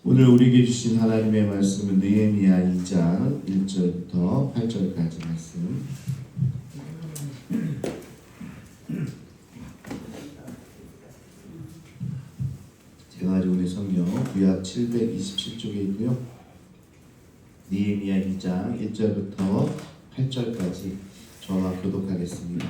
오늘 우리에게 주신 하나님의 말씀은 느헤미야 2장 1절부터 8절까지 말씀. 제가 가지고 있는 성경 구약 727쪽에 있고요. 느헤미야 2장 1절부터 8절까지 저와 교독하겠습니다.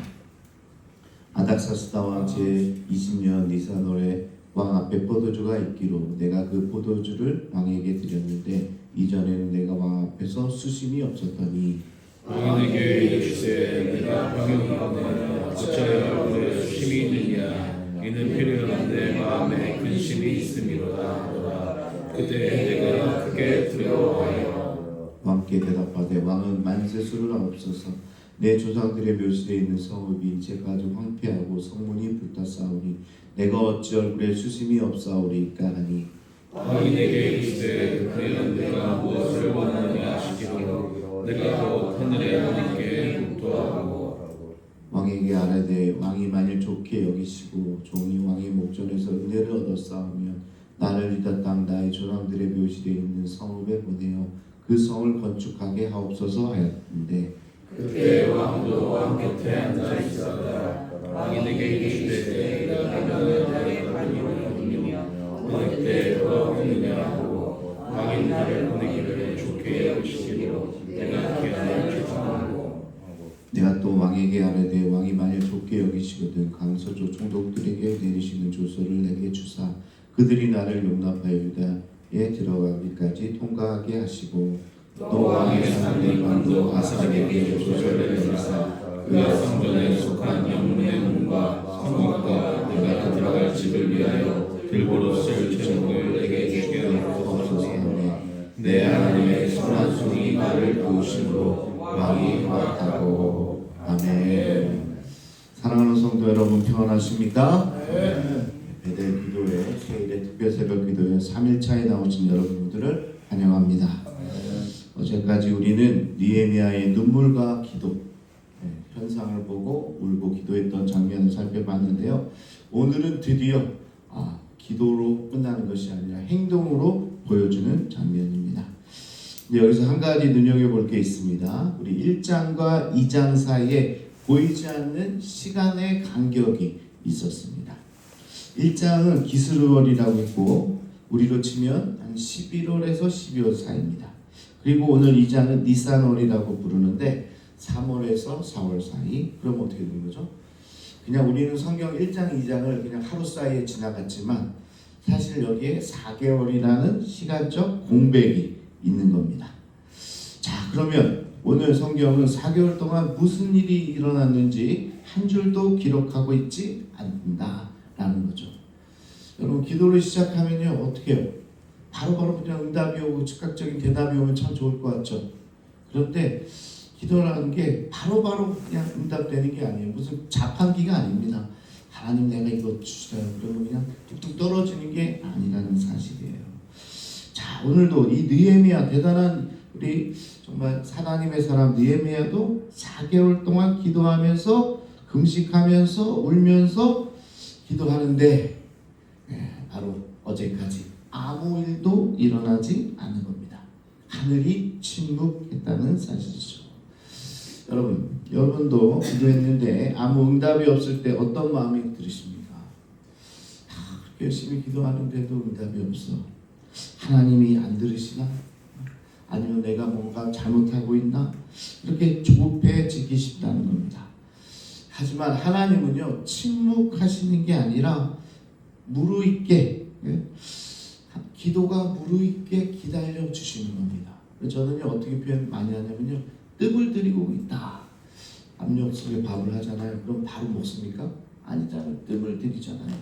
아닥사스다 왕 제20년 니산월에 왕 앞에 포도주가 있기로 내가 그 포도주를 왕에게 드렸는데 이전에는 내가 왕 앞에서 수심이 없었더니 왕에게 이르시되 내가 왕의 가운데 어찌하여 그의 수심이 있느냐 이는 필요한 내 마음에 근심이 있음이로다 하더라. 그때 내가 크게 두려워하여 왕께 대답하되 왕은 만세수를 하옵소서. 내 조상들의 묘실에 있는 성읍이 이제까지 황폐하고 성문이 불타싸우니 내가 어찌 얼굴에 수심이 없사오리까 하니 왕이 내게 이르시되 그는 내가 무엇을 원하느냐 하시기로 내가 곧 하늘의 하나님께 묵도하고 왕에게 아뢰되 왕이 만일 좋게 여기시고 종이 왕의 목전에서 은혜를 얻었사오면 나를 이다 땅 나의 조상들의 묘실에 있는 성읍에 보내어 그 성을 건축하게 하옵소서 하였는데 그때 왕도 왕 곁에 앉아 있었다. 왕이 내게 이르시되 내가 하면 나의 하나님이거든요 어느 때 돌아오느냐 하고 왕이 나를 보내기를 좋게 여기시기로 내가 귀하여 죄송하고 내가 또 왕에게 아뢰되 왕이 만일 좋게 여기시거든 강서조 총독들에게 내리시는 조서를 내게 주사 그들이 나를 용납하여 유다에 들어가기까지 통과하게 하시고 또 왕의 사람들이 왕도 아사에게 조서를 내리사 그 성전에 속한 영문의 문과 성막과 내가 들어갈 집을 위하여 들고로 쓸 제목을 내게 주게 하옵소서 하매 내 하나님의 선한 손이 나를 도우심으로 왕이 허락하고 아멘. 사랑하는 성도 여러분 평안하십니까? 베델 기도회 세일의 특별 새벽 기도회 3일차에 나오신 여러분들을 환영합니다. 어제까지 우리는 느헤미야의 눈물과 기도 현상을 보고 울고 기도했던 장면을 살펴봤는데요. 오늘은 드디어 기도로 끝나는 것이 아니라 행동으로 보여주는 장면입니다. 여기서 한 가지 눈여겨볼 게 있습니다. 우리 1장과 2장 사이에 보이지 않는 시간의 간격이 있었습니다. 1장은 기스르월이라고 했고 우리로 치면 한 11월에서 12월 사이입니다. 그리고 오늘 2장은 니산월이라고 부르는데 3월에서 4월 사이. 그럼 어떻게 되는 거죠? 그냥 우리는 성경 1장, 2장을 그냥 하루 사이에 지나갔지만 사실 여기에 4개월이라는 시간적 공백이 있는 겁니다. 자, 그러면 오늘 성경은 4개월 동안 무슨 일이 일어났는지 한 줄도 기록하고 있지 않는다라는 거죠. 여러분 기도를 시작하면요 어떻게 해요? 바로바로 그냥 응답이 오고 즉각적인 대답이 오면 참 좋을 것 같죠. 그런데 기도라는 게 바로바로 그냥 응답되는 게 아니에요. 무슨 자판기가 아닙니다. 하나님 내가 이거 주세요. 그러면 그냥 뚝뚝 떨어지는 게 아니라는 사실이에요. 자, 오늘도 이 느헤미야 대단한 우리 정말 하나님의 사람 느헤미야도 4개월 동안 기도하면서 금식하면서 울면서 기도하는데 바로 어제까지 아무 일도 일어나지 않은 겁니다. 하늘이 침묵했다는 사실이죠. 여러분도 기도했는데 아무 응답이 없을 때 어떤 마음이 들으십니까? 그렇게 열심히 기도하는데도 응답이 없어. 하나님이 안 들으시나? 아니면 내가 뭔가 잘못하고 있나? 이렇게 조급해지기 쉽다는 겁니다. 하지만 하나님은요 침묵하시는 게 아니라 무르익게 기도가 무르익게 기다려 주시는 겁니다. 저는요 어떻게 표현 많이 하냐면요 뜸을 들이고 있다. 압력 속에 밥을 하잖아요. 그럼 바로 먹습니까? 아니잖아요. 뜸을 들이잖아요.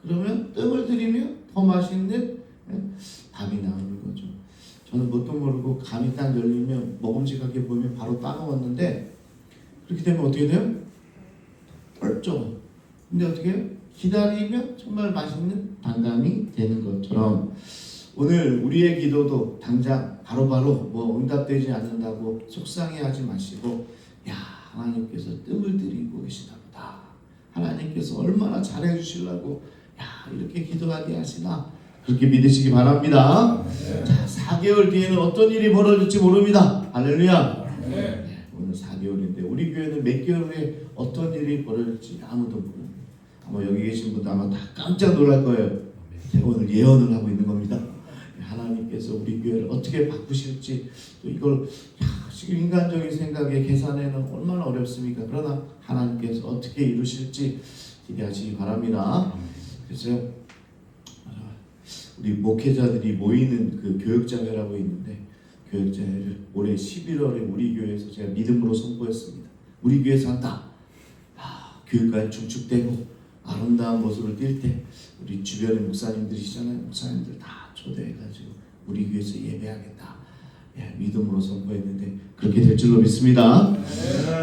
그러면 뜸을 들이면 더 맛있는 밥이 나오는 거죠. 저는 뭣도 모르고 감이 딱 열리면 먹음직하게 보이면 바로 따먹었는데 그렇게 되면 어떻게 돼요? 떨죠. 근데 어떻게 해요? 기다리면 정말 맛있는 단감이 되는 것처럼 오늘 우리의 기도도 당장 바로바로 뭐 응답되지 않는다고 속상해하지 마시고 야 하나님께서 뜸을 들이고 계시나 보다. 하나님께서 얼마나 잘해 주시려고 야 이렇게 기도하게 하시나 그렇게 믿으시기 바랍니다. 자, 4개월 뒤에는 어떤 일이 벌어질지 모릅니다. 할렐루야. 오늘 4개월인데 우리 교회는 몇 개월 후에 어떤 일이 벌어질지 아무도 모릅니다. 아마 여기 계신 분도 아마 다 깜짝 놀랄 거예요. 제가 오늘 예언을 하고 있는 겁니다. 하나님께서 우리 교회를 어떻게 바꾸실지, 또 이걸 지금 인간적인 생각에 계산에는 얼마나 어렵습니까? 그러나 하나님께서 어떻게 이루실지 기대하시기 바랍니다. 그래서 우리 목회자들이 모이는 그 교육자회라고 있는데, 교육자회를 올해 11월에 우리 교회에서 제가 믿음으로 선포했습니다. 우리 교회에서 한다. 교육관이 중축되고 아름다운 모습을 띌 때 우리 주변의 목사님들이시잖아요. 목사님들 다 초대해가지고 우리 교회에서 예배하겠다. 믿음으로 선포했는데 그렇게 될 줄로 믿습니다.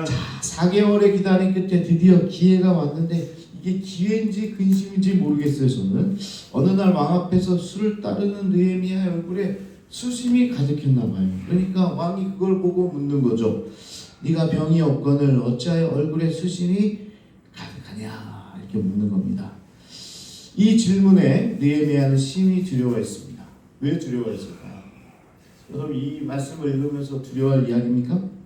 자, 4개월의 기다림 끝에 드디어 기회가 왔는데, 이게 기회인지 근심인지 모르겠어요. 저는 어느 날 왕 앞에서 술을 따르는 느헤미야의 얼굴에 수심이 가득했나 봐요. 그러니까 왕이 그걸 보고 묻는 거죠. 네가 병이 없거늘 어찌하여 얼굴에 수심이 가득하냐, 이렇게 묻는 겁니다. 이 질문에 느헤미야는 심히 두려워했습니다. 왜 두려워했을까요? 여러분, 이 말씀을 읽으면서 두려워할 이야기입니까?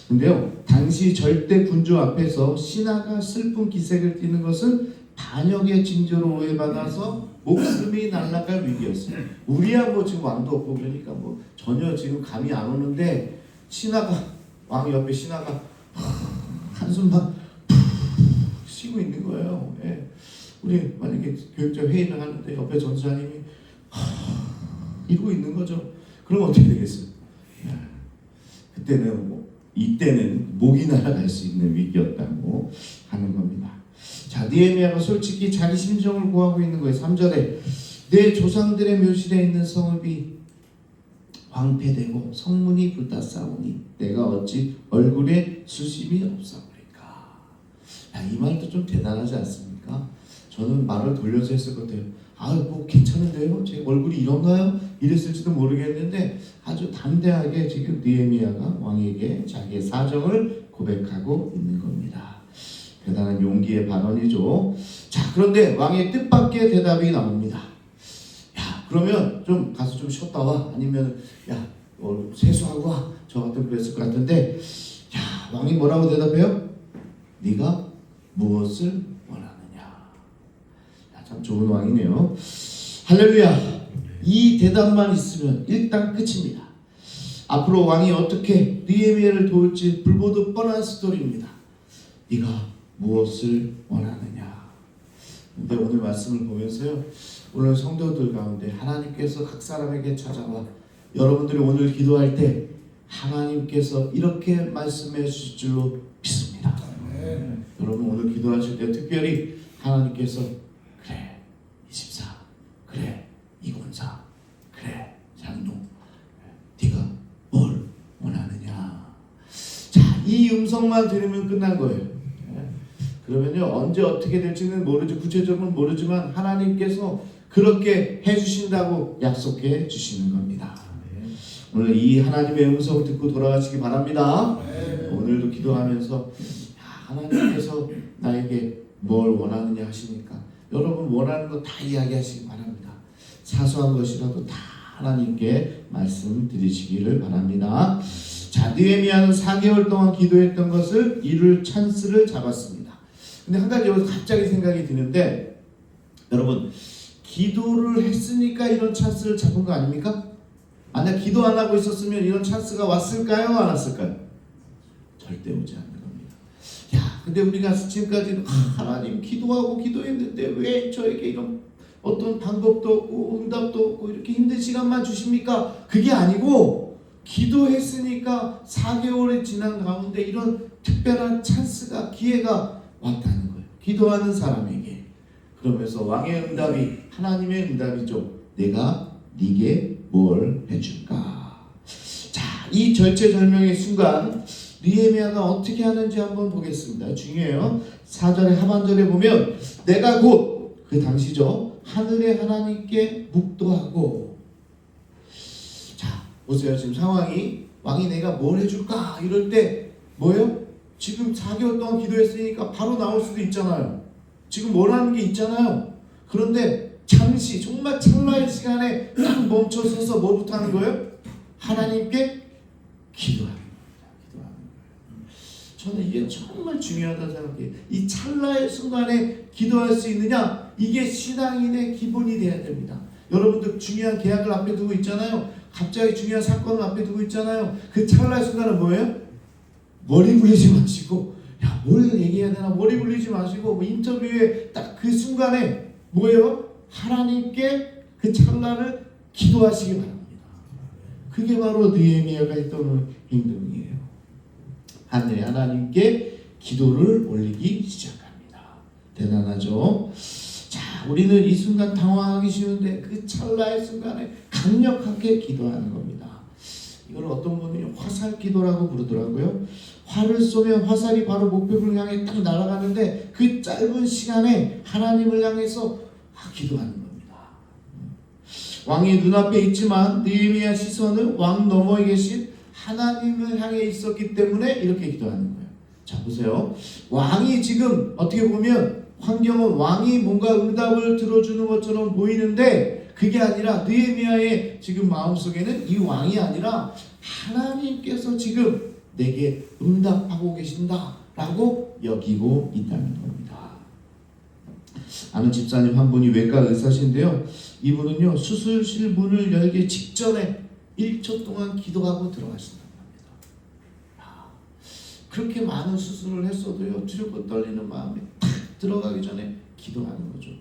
근데요, 당시 절대 군주 앞에서 신하가 슬픈 기색을 띠는 것은 반역의 징조로 오해받아서 목숨이 날아갈 위기였어요. 우리야 뭐 지금 왕도 없고 그러니까 뭐 전혀 지금 감이 안 오는데, 신하가, 왕 옆에 신하가 한숨만 쉬고 있는 거예요. 우리 만약에 교육자 회의를 하는데 옆에 전사님이 이러고 있는 거죠. 그럼 어떻게 되겠어요? 그때는 이때는 목이 날아갈 수 있는 위기였다고 하는 겁니다. 자, 느헤미야가 솔직히 자기 심정을 고하고 있는 거예요. 3절에 내 조상들의 묘실에 있는 성읍이 황폐되고 성문이 불타싸우니 내가 어찌 얼굴에 수심이 없사오리까. 이 말도 좀 대단하지 않습니까? 저는 말을 돌려서 했을 것 같아요. 뭐 괜찮은데요? 제 얼굴이 이런가요? 이랬을지도 모르겠는데 아주 담대하게 지금 느헤미야가 왕에게 자기의 사정을 고백하고 있는 겁니다. 대단한 용기의 발언이죠. 자, 그런데 왕의 뜻밖의 대답이 나옵니다. 그러면 좀 가서 좀 쉬었다 와. 아니면 세수하고 와. 저 같은 그랬을 것 같은데, 왕이 뭐라고 대답해요? 네가 무엇을 원하느냐. 참 좋은 왕이네요. 할렐루야. 이 대답만 있으면 일단 끝입니다. 앞으로 왕이 어떻게 느헤미야를 도울지 불보듯 뻔한 스토리입니다. 네가 무엇을 원하느냐. 근데 오늘 말씀을 보면서요, 오늘 성도들 가운데 하나님께서 각 사람에게 찾아와 여러분들이 오늘 기도할 때 하나님께서 이렇게 말씀해 주실 줄로 믿습니다. 여러분 오늘 기도하실 때 특별히 하나님께서 그래 24, 그래 이권사, 그래 장로, 네가 뭘 원하느냐. 자, 이 음성만 들으면 끝난 거예요. 그러면요, 언제 어떻게 될지는 모르지, 구체적으로는 모르지만 하나님께서 그렇게 해주신다고 약속해 주시는 겁니다. 오늘 이 하나님의 음성을 듣고 돌아가시기 바랍니다. 오늘도 기도하면서 하나님께서 나에게 뭘 원하느냐 하시니까 여러분 원하는 거 다 이야기하시기 바랍니다. 사소한 것이라도 다 하나님께 말씀드리시기를 바랍니다. 자, 느헤미야는 4개월 동안 기도했던 것을 이룰 찬스를 잡았습니다. 근데 한 가지 여기서 갑자기 생각이 드는데, 여러분 기도를 했으니까 이런 찬스를 잡은 거 아닙니까? 만약 기도 안 하고 있었으면 이런 찬스가 왔을까요? 안 왔을까요? 절대 오지 않는 겁니다. 근데 우리가 지금까지는 하나님 기도하고 기도했는데 왜 저에게 이런 어떤 방법도 없고 응답도 없고 이렇게 힘든 시간만 주십니까? 그게 아니고 기도했으니까 4개월이 지난 가운데 이런 특별한 찬스가, 기회가 왔다는 거예요. 기도하는 사람에게. 그러면서 왕의 응답이 하나님의 응답이죠. 내가 네게 뭘 해줄까. 자, 이 절체절명의 순간 느헤미야가 어떻게 하는지 한번 보겠습니다. 중요해요. 4절의 하반절에 보면 내가 곧, 그 당시죠, 하늘의 하나님께 묵도하고. 자, 보세요. 지금 상황이, 왕이 내가 뭘 해줄까 이럴 때 뭐예요? 지금 4개월 동안 기도했으니까 바로 나올 수도 있잖아요. 지금 원하는 게 있잖아요. 그런데 참 잠시 정말 찰나의 시간에 딱 멈춰서서 뭐부터 하는 거예요? 하나님께 기도하는 겁니다. 저는 이게 정말 중요하다고 생각해요. 이 찰나의 순간에 기도할 수 있느냐, 이게 신앙인의 기본이 돼야 됩니다. 여러분들 중요한 계약을 앞에 두고 있잖아요. 갑자기 중요한 사건을 앞에 두고 있잖아요. 그 찰나의 순간은 뭐예요? 머리 굴리지 마시고, 야, 뭘 얘기해야 되나 머리 굴리지 마시고, 뭐 인터뷰에 딱 그 순간에 뭐예요? 하나님께 그 찰나를 기도하시기 바랍니다. 그게 바로 느헤미야가 했던 행동이에요. 하늘의 하나님께 기도를 올리기 시작합니다. 대단하죠? 자, 우리는 이 순간 당황하기 쉬운데 그 찰나의 순간에 강력하게 기도하는 겁니다. 이걸 어떤 분이 화살 기도라고 부르더라고요. 활을 쏘면 화살이 바로 목표를 향해 딱 날아가는데 그 짧은 시간에 하나님을 향해서 기도하는 겁니다. 왕이 눈앞에 있지만 느헤미야 시선은 왕 너머에 계신 하나님을 향해 있었기 때문에 이렇게 기도하는 거예요. 자, 보세요. 왕이 지금 어떻게 보면 환경은 왕이 뭔가 응답을 들어주는 것처럼 보이는데 그게 아니라 느헤미야의 지금 마음속에는 이 왕이 아니라 하나님께서 지금 내게 응답하고 계신다라고 여기고 있다는 겁니다. 아는 집사님 한 분이 외과 의사신데요. 이분은요, 수술실 문을 열기 직전에 1초 동안 기도하고 들어가신다고 합니다. 그렇게 많은 수술을 했어도요, 두렵고 떨리는 마음이 탁 들어가기 전에 기도하는 거죠.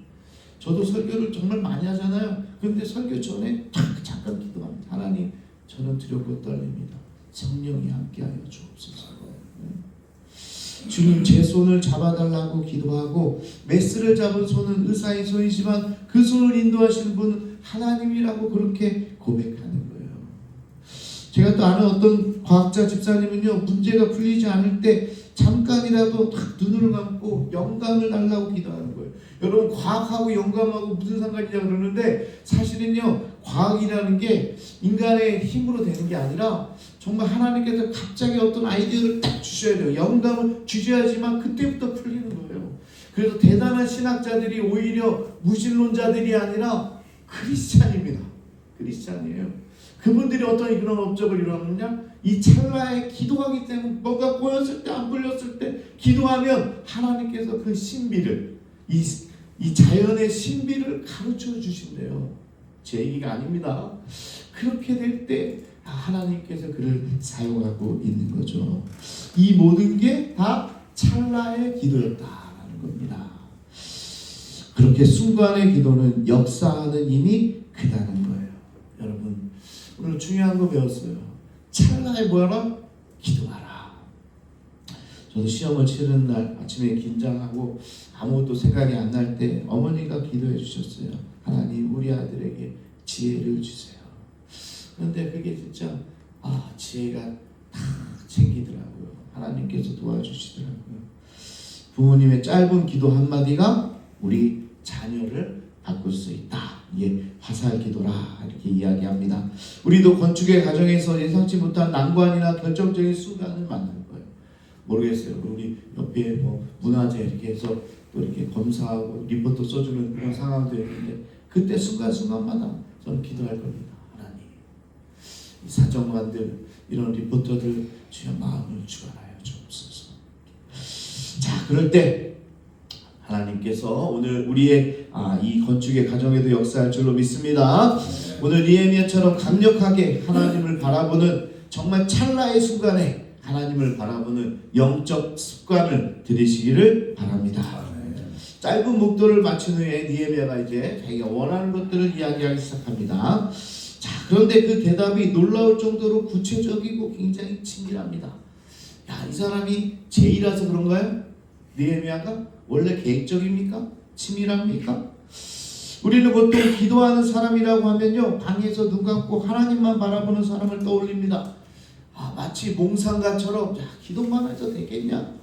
저도 설교를 정말 많이 하잖아요. 그런데 설교 전에 딱 잠깐 기도합니다. 하나님, 저는 두렵고 떨립니다. 성령이 함께하여 주옵소서. 주님, 제 손을 잡아달라고 기도하고, 메스를 잡은 손은 의사의 손이지만 그 손을 인도하시는 분은 하나님이라고 그렇게 고백하는 거예요. 제가 또 아는 어떤 과학자 집사님은요, 문제가 풀리지 않을 때 잠깐이라도 딱 눈을 감고 영감을 달라고 기도하는 거예요. 여러분, 과학하고 영감하고 무슨 상관이냐 그러는데, 사실은요, 과학이라는 게 인간의 힘으로 되는 게 아니라 정말 하나님께서 갑자기 어떤 아이디어를 딱 주셔야 돼요. 영감을 주셔야지만 그때부터 풀리는 거예요. 그래서 대단한 신학자들이 오히려 무신론자들이 아니라 크리스찬입니다. 크리스찬이에요. 그분들이 어떤 그런 업적을 이루었느냐? 이 찰나에 기도하기 때문에 뭔가 보였을 때 안 풀렸을 때 기도하면 하나님께서 그 신비를, 이 자연의 신비를 가르쳐 주신대요. 제 얘기가 아닙니다. 그렇게 될 때 하나님께서 그를 사용하고 있는 거죠. 이 모든 게 다 찰나의 기도였다라는 겁니다. 그렇게 순간의 기도는 역사하는 힘이 크다는 거예요. 여러분, 오늘 중요한 거 배웠어요. 찰나에 뭐하라? 기도하라. 저도 시험을 치르는 날 아침에 긴장하고 아무것도 생각이 안 날 때 어머니가 기도해 주셨어요. 하나님, 우리 아들에게 지혜를 주세요. 그런데 그게 진짜 지혜가 다 챙기더라고요. 하나님께서 도와주시더라고요. 부모님의 짧은 기도 한마디가 우리 자녀를 바꿀 수 있다. 이게 화살 기도라 이렇게 이야기합니다. 우리도 건축의 과정에서 예상치 못한 난관이나 결정적인 순간을 만날 거예요. 모르겠어요. 우리 옆에 뭐 문화재 이렇게 해서 또 이렇게 검사하고 리포트 써주는 그런 상황도 있는데 그때 순간순간마다 저는 기도할 겁니다. 하나님, 이 사정관들, 이런 리포터들 주여 마음을 주관하여 주옵소서. 자, 그럴 때 하나님께서 오늘 우리의 이 건축의 가정에도 역사할 줄로 믿습니다. 오늘 느헤미야처럼 강력하게 하나님을 바라보는 정말 찰나의 순간에 하나님을 바라보는 영적 습관을 들이시기를 바랍니다. 짧은 목도를 마친 후에 느헤미야가 이제 자기가 원하는 것들을 이야기하기 시작합니다. 자, 그런데 그 대답이 놀라울 정도로 구체적이고 굉장히 친밀합니다. 야, 이 사람이 제이라서 그런가요? 느헤미야가 원래 계획적입니까? 치밀합니까? 우리는 보통 기도하는 사람이라고 하면요, 방에서 눈 감고 하나님만 바라보는 사람을 떠올립니다. 마치 몽상가처럼 기도만 해도 되겠냐?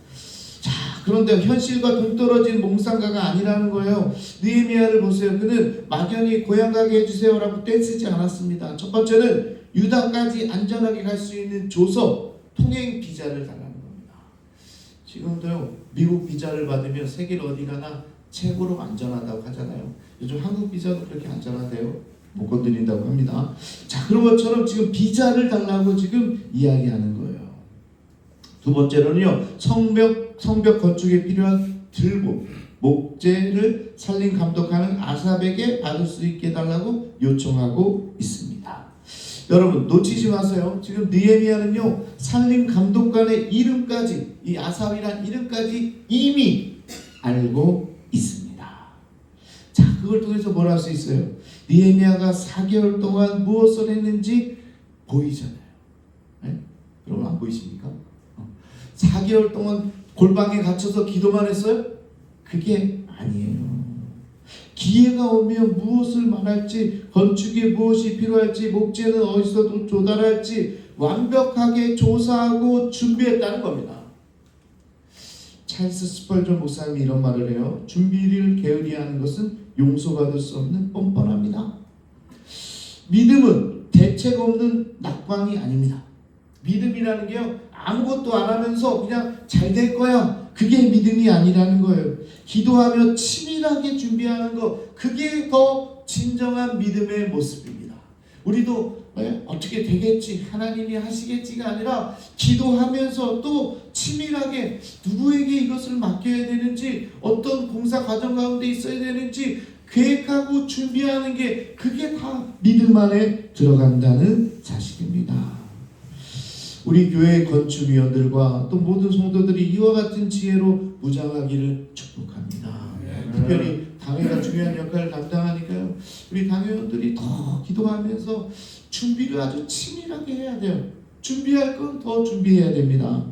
자, 그런데 현실과 동떨어진 몽상가가 아니라는 거예요. 느헤미야를 보세요. 그는 막연히 고향 가게 해주세요라고 떼쓰지 않았습니다. 첫 번째는 유다까지 안전하게 갈 수 있는 조서 통행 비자를 달라는 겁니다. 지금도요, 미국 비자를 받으면 세계를 어디 가나 최고로 안전하다고 하잖아요. 요즘 한국 비자도 그렇게 안전하대요. 못 건드린다고 합니다. 자, 그런 것처럼 지금 비자를 달라고 지금 이야기하는 거예요. 두 번째로는요, 성벽 건축에 필요한 들보, 목재를 살림 감독하는 아삽에게 받을 수 있게 해달라고 요청하고 있습니다. 여러분 놓치지 마세요. 지금 느헤미야는요, 살림 감독관의 이름까지, 이 아삽이란 이름까지 이미 알고 있습니다. 자, 그걸 통해서 뭘 할 수 있어요? 느헤미야가 4개월 동안 무엇을 했는지 보이잖아요. 네? 여러분 안 보이십니까? 4개월 동안 골방에 갇혀서 기도만 했어요? 그게 아니에요. 기회가 오면 무엇을 말할지, 건축에 무엇이 필요할지, 목재는 어디서 조달할지 완벽하게 조사하고 준비했다는 겁니다. 찰스 스펄전 목사님이 이런 말을 해요. 준비를 게으리하는 것은 용서받을 수 없는 뻔뻔합니다. 믿음은 대책 없는 낙방이 아닙니다. 믿음이라는 게요, 아무것도 안 하면서 그냥 잘 될 거야, 그게 믿음이 아니라는 거예요. 기도하며 치밀하게 준비하는 거, 그게 더 진정한 믿음의 모습입니다. 우리도 어떻게 되겠지, 하나님이 하시겠지가 아니라 기도하면서 또 치밀하게 누구에게 이것을 맡겨야 되는지, 어떤 공사 과정 가운데 있어야 되는지 계획하고 준비하는 게, 그게 다 믿음 안에 들어간다는 사실입니다. 우리 교회 건축위원들과 또 모든 성도들이 이와 같은 지혜로 무장하기를 축복합니다. 특별히 당회가 중요한 역할을 감당하니까요, 우리 당회원들이 더 기도하면서 준비를 아주 치밀하게 해야 돼요. 준비할 건 더 준비해야 됩니다.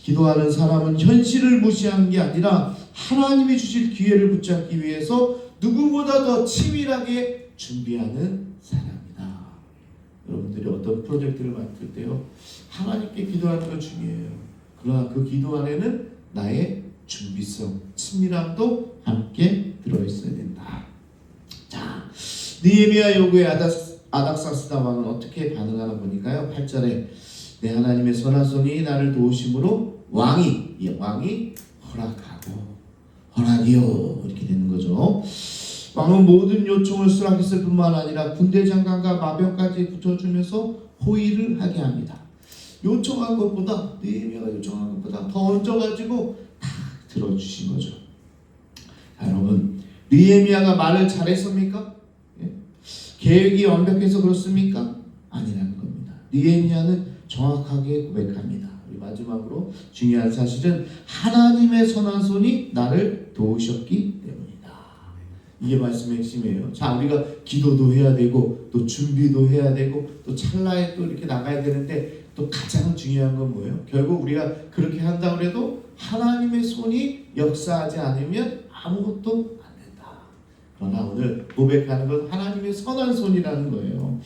기도하는 사람은 현실을 무시하는 게 아니라 하나님이 주실 기회를 붙잡기 위해서 누구보다 더 치밀하게 준비하는 사람입니다. 여러분들이 어떤 프로젝트를 맡을 때요, 하나님께 기도하는 거 중요해요. 그러나 그 기도 안에는 나의 준비성, 친밀함도 함께 들어있어야 된다. 자, 느헤미야 요구에 아닥사스다 왕은 어떻게 반응하나 보니까요, 8절에 내 하나님의 선한 손이 나를 도우심으로 왕이 허락이요 이렇게 되는 거죠. 왕은 모든 요청을 수락했을 뿐만 아니라 군대 장관과 마병까지 붙여주면서 호의를 하게 합니다. 요청한 것보다, 느헤미야가 요청한 것보다 더 얹어가지고 다 들어주신 거죠. 자, 여러분, 느헤미야가 말을 잘했습니까? 계획이 완벽해서 그렇습니까? 아니라는 겁니다. 느헤미야는 정확하게 고백합니다. 우리 마지막으로 중요한 사실은 하나님의 선한 손이 나를 도우셨기 때문이다. 이게 말씀의 핵심이에요. 자, 우리가 기도도 해야 되고 또 준비도 해야 되고 또 찰나에 또 이렇게 나가야 되는데, 또 가장 중요한 건 뭐예요? 결국 우리가 그렇게 한다고 해도 하나님의 손이 역사하지 않으면 아무것도 안 된다. 그러나 오늘 고백하는 건 하나님의 선한 손이라는 거예요.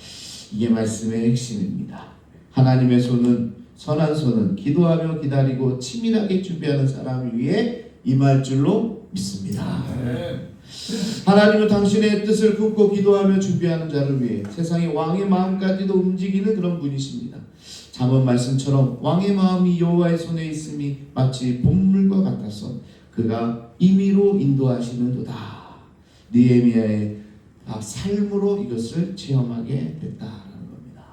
이게 말씀의 핵심입니다. 하나님의 선한 손은 기도하며 기다리고 치밀하게 준비하는 사람을 위해 임할 줄로 믿습니다. 하나님은 당신의 뜻을 품고 기도하며 준비하는 자를 위해 세상의 왕의 마음까지도 움직이는 그런 분이십니다. 잠언 말씀처럼 왕의 마음이 여호와의 손에 있음이 마치 봄물과 같아서 그가 임의로 인도하시는도다. 느헤미야의 삶으로 이것을 체험하게 됐다는 겁니다.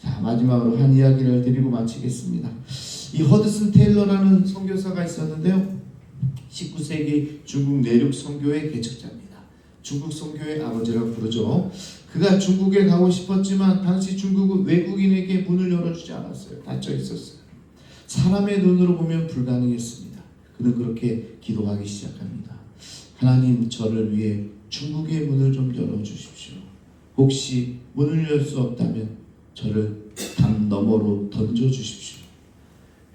자, 마지막으로 한 이야기를 드리고 마치겠습니다. 이 허드슨 테일러라는 선교사가 있었는데요, 19세기 중국 내륙 선교의 개척자입니다. 중국 선교의 아버지라고 부르죠. 그가 중국에 가고 싶었지만 당시 중국은 외국인에게 문을 열어주지 않았어요. 닫혀 있었어요. 사람의 눈으로 보면 불가능했습니다. 그는 그렇게 기도하기 시작합니다. 하나님, 저를 위해 중국의 문을 좀 열어주십시오. 혹시 문을 열 수 없다면 저를 담 너머로 던져주십시오.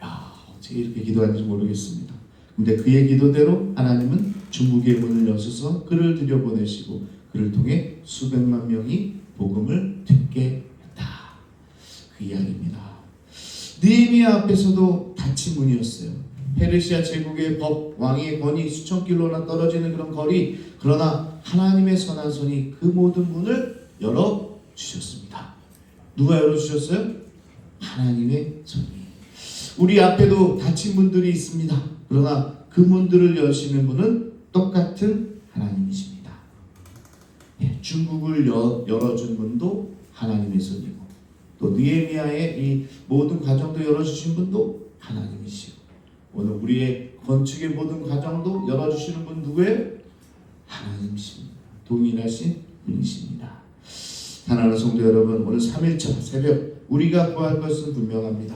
야, 어떻게 이렇게 기도하는지 모르겠습니다. 근데 그의 기도대로 하나님은 중국의 문을 여셔서 그를 들여보내시고 그를 통해 수백만 명이 복음을 듣게 했다. 그 이야기입니다. 느헤미야 앞에서도 닫힌 문이었어요. 페르시아 제국의 법, 왕의 권위 수천 킬로나 떨어지는 그런 거리, 그러나 하나님의 선한 손이 그 모든 문을 열어주셨습니다. 누가 열어주셨어요? 하나님의 손이. 우리 앞에도 닫힌 문들이 있습니다. 그러나 그 문들을 여시는 분은 똑같은 하나님이십니다. 중국을 열어준 분도 하나님의 손이고, 또 느헤미야의 이 모든 과정도 열어주신 분도 하나님이시고, 오늘 우리의 건축의 모든 과정도 열어주시는 분 누구예요? 하나님이십니다. 동일하신 분이십니다. 사랑하는 성도 여러분, 오늘 3일차 새벽 우리가 구할 것은 분명합니다.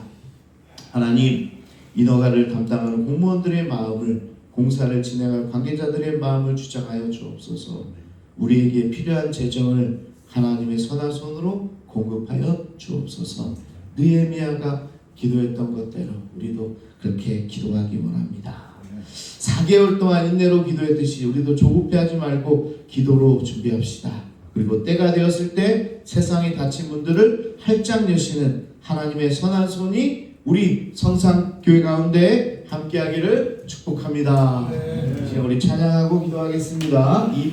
하나님, 인허가를 담당하는 공무원들의 마음을, 공사를 진행할 관계자들의 마음을 주장하여 주옵소서. 우리에게 필요한 재정을 하나님의 선한 손으로 공급하여 주옵소서. 느헤미야가 기도했던 것대로 우리도 그렇게 기도하기 원합니다. 4개월 동안 인내로 기도했듯이 우리도 조급해하지 말고 기도로 준비합시다. 그리고 때가 되었을 때 세상에 닫힌 문들을 활짝 여시는 하나님의 선한 손이 우리 성산교회 가운데 함께하기를 축복합니다. 이제 우리 찬양하고 기도하겠습니다.